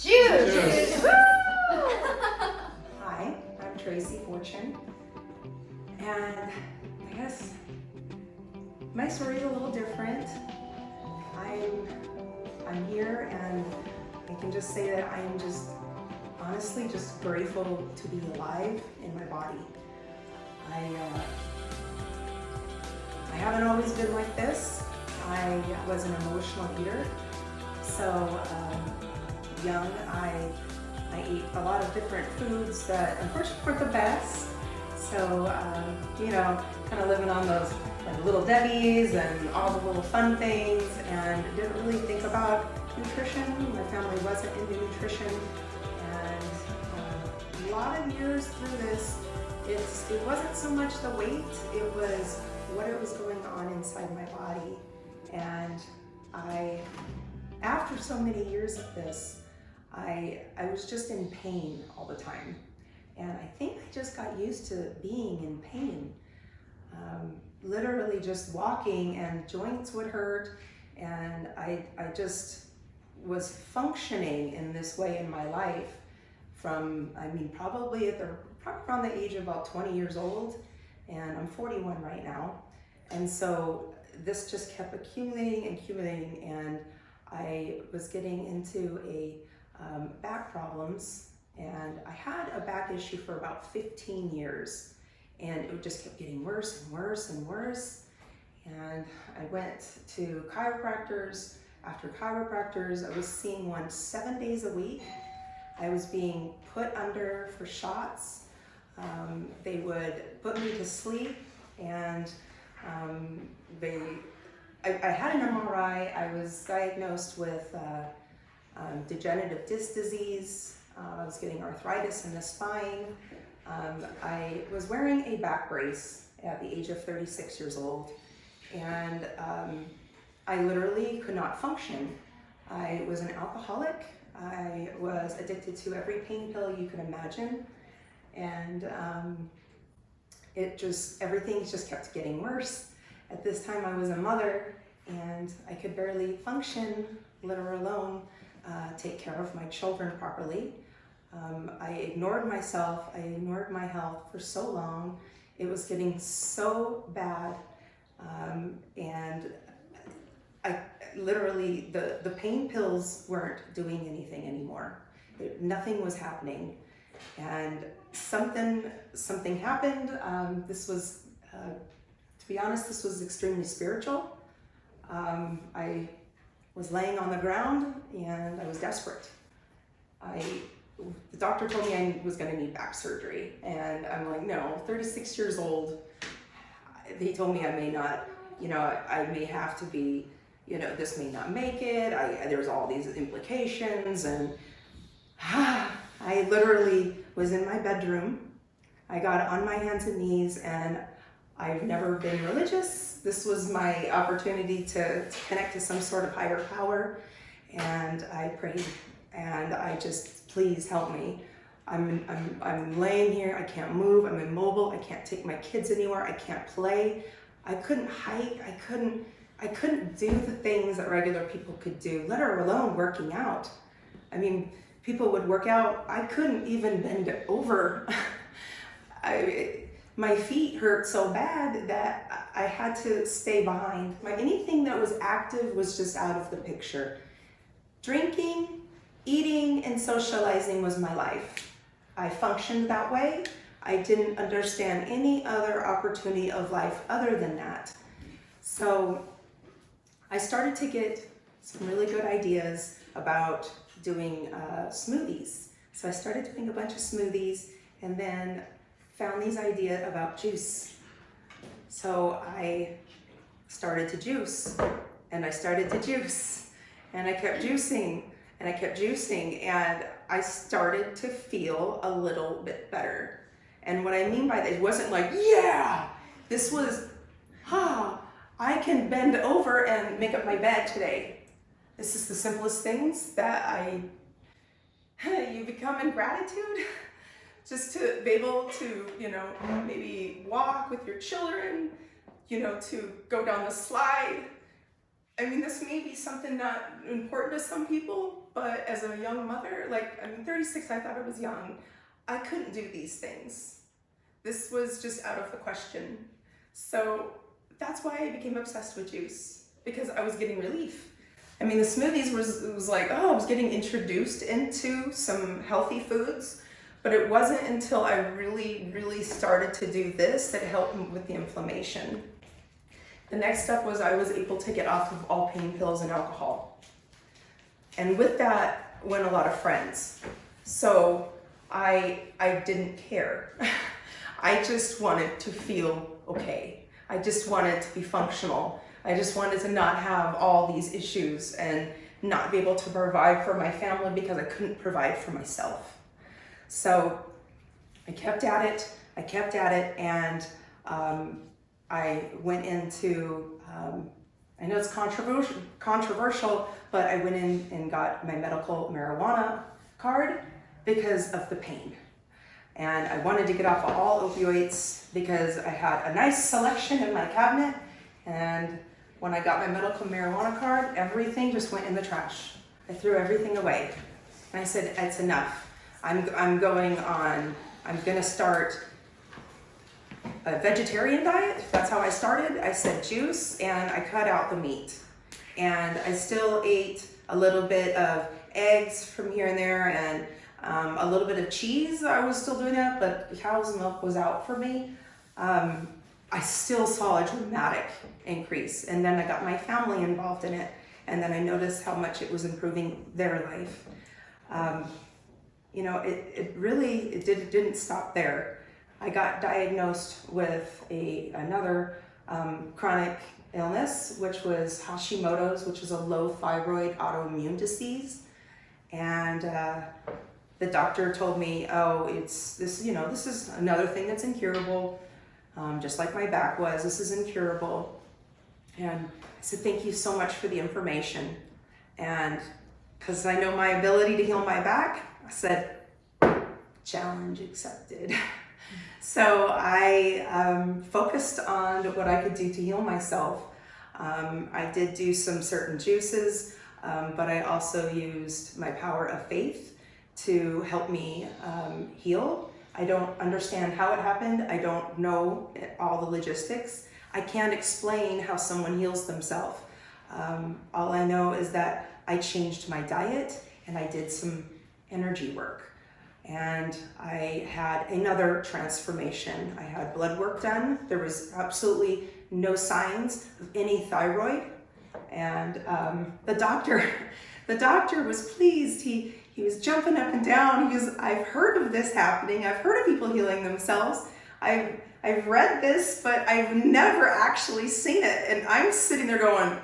Juice! Hi, I'm Tracy Fortune, and I guess my story is a little different. I'm here, and I can just say that I am just honestly just grateful to be alive in my body. I haven't always been like this. I was an emotional eater, so young I ate a lot of different foods that unfortunately weren't the best. So kind of living on those like Little Debbie's and all the little fun things, and didn't really think about nutrition. My family wasn't into nutrition, and a lot of years through this, it wasn't so much the weight, it was what it was going on inside my body. And after so many years of this, I was just in pain all the time. And I think I just got used to being in pain. Literally just walking and joints would hurt, and I just was functioning in this way in my life from, probably around the age of about 20 years old, and I'm 41 right now. And so this just kept accumulating, and I was getting into back problems, and I had a back issue for about 15 years, and it just kept getting worse and worse and worse. And I went to chiropractors. After chiropractors, I was seeing one 7 days a week. I was being put under for shots. They would put me to sleep, and I had an MRI. I was diagnosed with degenerative disc disease. I was getting arthritis in the spine. I was wearing a back brace at the age of 36 years old, and I literally could not function. I was an alcoholic. I was addicted to every pain pill you could imagine, and everything just kept getting worse. At this time, I was a mother, and I could barely function, let alone take care of my children properly. I ignored myself, I ignored my health for so long. It was getting so bad, and I literally, the pain pills weren't doing anything anymore. Nothing was happening, and something happened. This was, to be honest, this was extremely spiritual. I was laying on the ground, and I was desperate. The doctor told me I was gonna need back surgery, and I'm like, no, 36 years old. They told me I may not, I may have to be, this may not make it. There's all these implications, and I literally was in my bedroom. I got on my hands and knees, and I've never been religious. This was my opportunity to connect to some sort of higher power, and I prayed, and I just, please help me. I'm laying here, I can't move, I'm immobile, I can't take my kids anywhere, I can't play, I couldn't hike, I couldn't do the things that regular people could do, let alone working out. People would work out, I couldn't even bend over. My feet hurt so bad that I had to stay behind. Anything that was active was just out of the picture. Drinking, eating, and socializing was my life. I functioned that way. I didn't understand any other opportunity of life other than that. So I started to get some really good ideas about doing smoothies. So I started doing a bunch of smoothies, and then found these ideas about juice. So I started to juice, and I started to juice, and I kept juicing, and I kept juicing, and I started to feel a little bit better. And what I mean by that, it wasn't like, yeah, this was, I can bend over and make up my bed today. This is the simplest things that you become in gratitude. Just to be able to, maybe walk with your children, to go down the slide, I mean, this may be something not important to some people, but as a young mother, 36, I thought I was young. I couldn't do these things. This was just out of the question. So that's why I became obsessed with juice, because I was getting relief. I mean, the smoothies was like, oh, I was getting introduced into some healthy foods, but it wasn't until I really, really started to do this that helped me with the inflammation. The next step was I was able to get off of all pain pills and alcohol. And with that went a lot of friends. So I didn't care. I just wanted to feel okay. I just wanted to be functional. I just wanted to not have all these issues and not be able to provide for my family because I couldn't provide for myself. So I kept at it, and I went into, I know it's controversial, but I went in and got my medical marijuana card because of the pain. And I wanted to get off of all opioids because I had a nice selection in my cabinet, and when I got my medical marijuana card, everything just went in the trash. I threw everything away. And I said, it's enough. I'm gonna start a vegetarian diet. That's how I started. I said juice, and I cut out the meat. And I still ate a little bit of eggs from here and there, and a little bit of cheese. I was still doing that, but the cow's milk was out for me. I still saw a dramatic increase, and then I got my family involved in it, and then I noticed how much it was improving their life. It didn't stop there. I got diagnosed with another chronic illness, which was Hashimoto's, which is a low thyroid autoimmune disease. And the doctor told me, oh, this is another thing that's incurable, just like my back was. This is incurable. And I said, thank you so much for the information. And because I know my ability to heal my back, I said, challenge accepted. So I focused on what I could do to heal myself. I did do some certain juices, but I also used my power of faith to help me heal. I don't understand how it happened. I don't know all the logistics. I can't explain how someone heals themselves. All I know is that I changed my diet and I did some energy work. And I had another transformation. I had blood work done. There was absolutely no signs of any thyroid. And the doctor was pleased. He was jumping up and down. He goes, I've heard of this happening. I've heard of people healing themselves. I've read this, but I've never actually seen it. And I'm sitting there going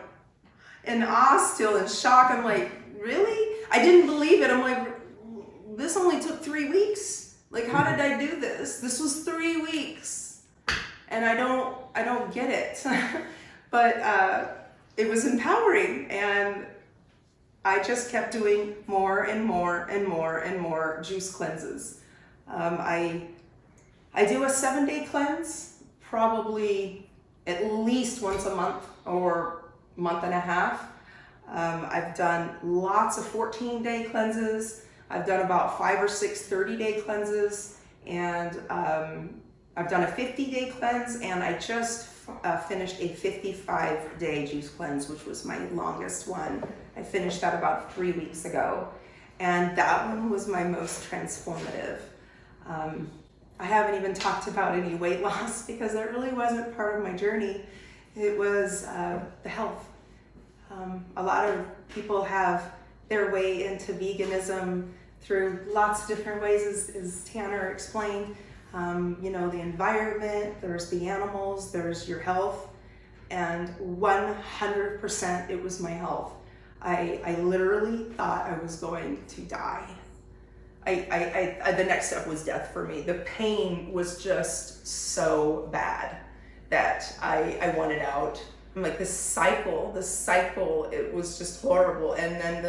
in awe, still in shock. I'm like, really? I didn't believe it. I'm like, this only took 3 weeks. Like, how did I do this? This was 3 weeks. And I don't get it. But it was empowering, and I just kept doing more and more and more and more juice cleanses. I do a 7-day cleanse, probably at least once a month or month and a half. I've done lots of 14-day cleanses. I've done about 5 or 6 30-day cleanses, and I've done a 50-day cleanse, and I just finished a 55-day juice cleanse, which was my longest one. I finished that about 3 weeks ago, and that one was my most transformative. I haven't even talked about any weight loss because that really wasn't part of my journey. It was the health. A lot of people have their way into veganism through lots of different ways, as Tanner explained. The environment, there's the animals, there's your health, and 100% it was my health. I literally thought I was going to die. The next step was death for me. The pain was just so bad that I wanted out. I'm like, this cycle, it was just horrible. And then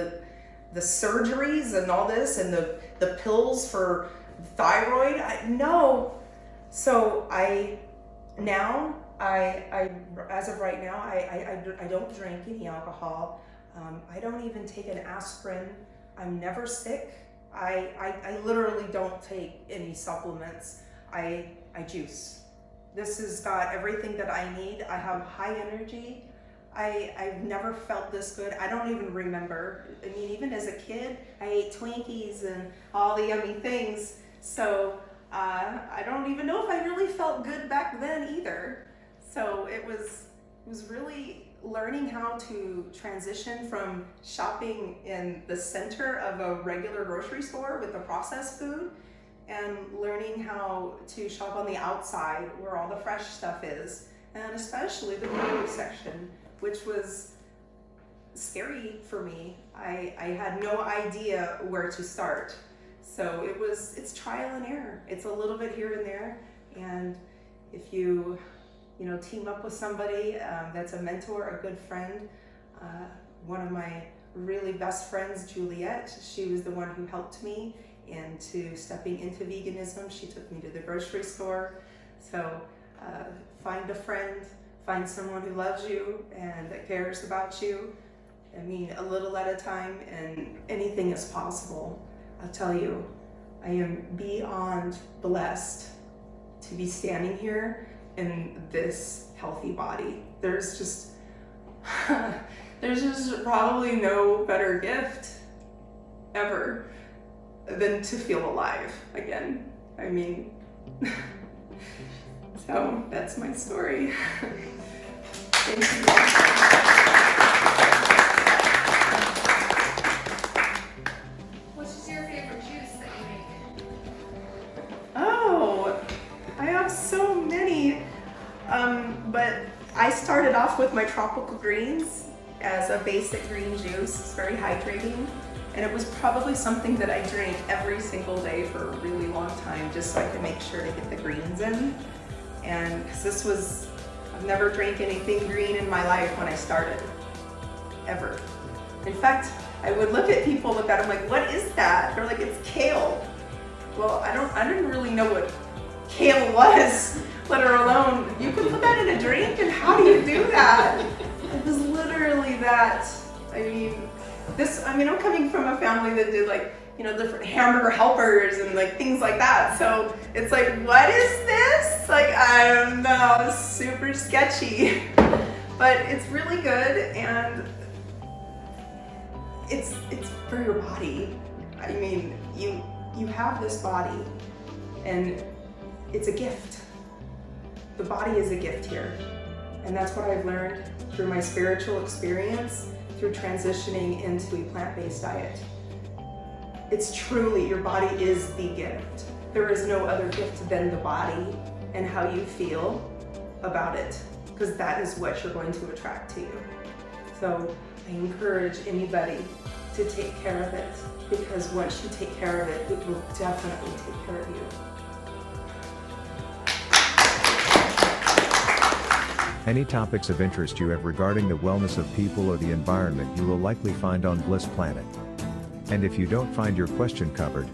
the surgeries and all this, and the pills for thyroid, no. So now As of right now, I don't drink any alcohol. I don't even take an aspirin. I'm never sick. I literally don't take any supplements. I juice. This has got everything that I need. I have high energy. I've never felt this good. I don't even remember. I mean, even as a kid, I ate Twinkies and all the yummy things. So I don't even know if I really felt good back then either. So it was really learning how to transition from shopping in the center of a regular grocery store with the processed food and learning how to shop on the outside where all the fresh stuff is, and especially the produce section, which was scary for me. I had no idea where to start. So it's trial and error. It's a little bit here and there, and if you team up with somebody that's a mentor, a good friend. One of my really best friends, Juliet, she was the one who helped me into stepping into veganism. She took me to the grocery store. So find a friend, find someone who loves you and that cares about you. I mean, a little at a time, and anything is possible. I'll tell you, I am beyond blessed to be standing here in this healthy body. There's just probably no better gift ever than to feel alive again. I mean, so that's my story. Thank you. What's your favorite juice that you make? Oh, I have so many. But I started off with my tropical greens as a basic green juice. It's very hydrating, and it was probably something that I drank every single day for a really long time, just so I could make sure to get the greens in. And because I've never drank anything green in my life when I started, ever. In fact, I would look at people with that, I'm like, what is that? They're like, it's kale. Well, I didn't really know what kale was, let alone, you can put that in a drink, and how do you do that? It was literally that. I mean, I'm coming from a family that did different hamburger helpers and things like that. So it's like, what is this? I don't know, it's super sketchy. But it's really good, and it's for your body. I mean, you have this body, and it's a gift. The body is a gift here. And that's what I've learned through my spiritual experience, through transitioning into a plant-based diet. It's truly, your body is the gift. There is no other gift than the body and how you feel about it, because that is what you're going to attract to you. So I encourage anybody to take care of it, because once you take care of it, it will definitely take care of you. Any topics of interest you have regarding the wellness of people or the environment you will likely find on Bliss Planet. And if you don't find your question covered,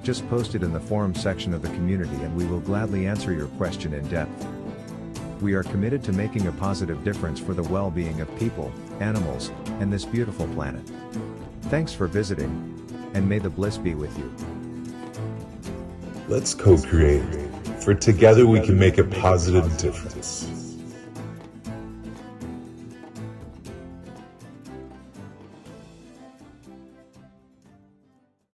just post it in the forum section of the community and we will gladly answer your question in depth. We are committed to making a positive difference for the well-being of people, animals, and this beautiful planet. Thanks for visiting, and may the bliss be with you. Let's co-create, for together we can make a positive difference.